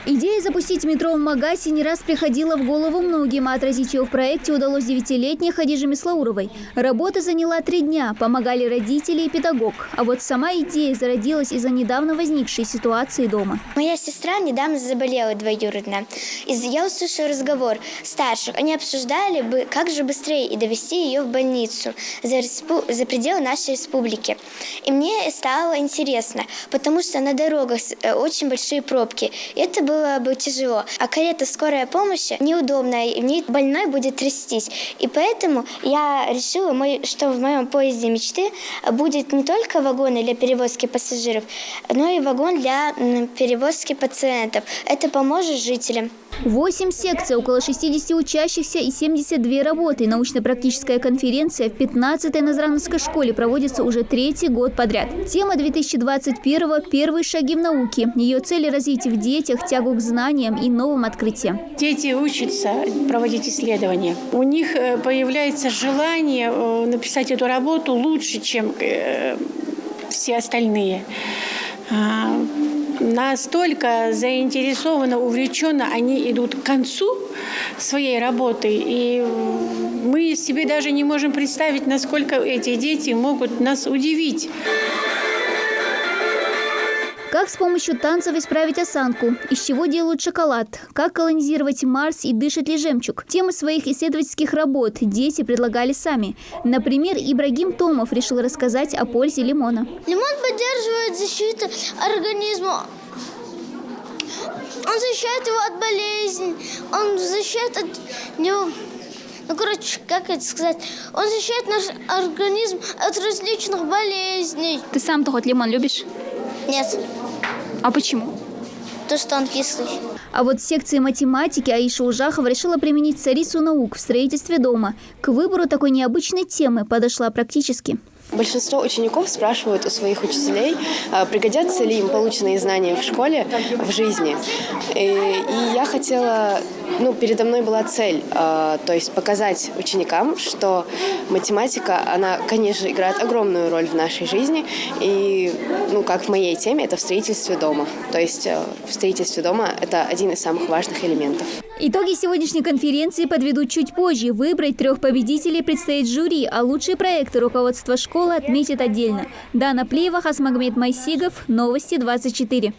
Идея запустить метро в Магасе не раз приходила в голову многим, а отразить ее в проекте удалось 9-летней Хадиже Мислауровой. Работа заняла 3 дня, помогали родители и педагог. А вот сама идея зародилась из-за недавно возникшей ситуации дома. Моя сестра недавно заболела двоюродно. Я услышала разговор старших. Они обсуждали бы, как же быстрее и довести ее в больницу за пределы нашей республики. И мне стало интересно, потому что на дорогах очень большие пробки. Это было бы тяжело. А карета скорой помощи неудобная, и в ней больной будет трястись. И поэтому я решила, что в моем поезде мечты будет не только вагон для перевозки пассажиров, но и вагон для перевозки пациентов. Это поможет жителям. 8 секций, около 60 учащихся и 72 работы. Научно-практическая конференция в 15-й Назрановской школе проводится уже 3-й год подряд. Тема 2021-го – «Первые шаги в науке». Ее цель – развить в детях тягу к знаниям и новым открытиям. Дети учатся проводить исследования. У них появляется желание написать эту работу лучше, чем все остальные. Настолько заинтересованно, увлеченно они идут к концу своей работы, и мы себе даже не можем представить, насколько эти дети могут нас удивить. Как с помощью танцев исправить осанку? Из чего делают шоколад? Как колонизировать Марс и дышит ли жемчуг? Темы своих исследовательских работ дети предлагали сами. Например, Ибрагим Томов решил рассказать о пользе лимона. Лимон поддерживает защиту организма. Он защищает его от болезней. Он защищает от него... как это сказать? Он защищает наш организм от различных болезней. Ты сам-то хоть лимон любишь? Нет. А почему? То, что он кислый. А вот в секции математики Аиша Ужахова решила применить царицу наук в строительстве дома. К выбору такой необычной темы подошла практически. Большинство учеников спрашивают у своих учителей, пригодятся ли им полученные знания в школе в жизни. И я хотела, передо мной была цель, то есть показать ученикам, что математика, она, конечно, играет огромную роль в нашей жизни. И, как в моей теме, это в строительстве дома. То есть в строительстве дома это один из самых важных элементов. Итоги сегодняшней конференции подведут чуть позже. Выбрать 3 победителей предстоит жюри, а лучшие проекты руководства школы отметит отдельно. Дана Плеева, Хасмагомед Майсигов, Новости 24.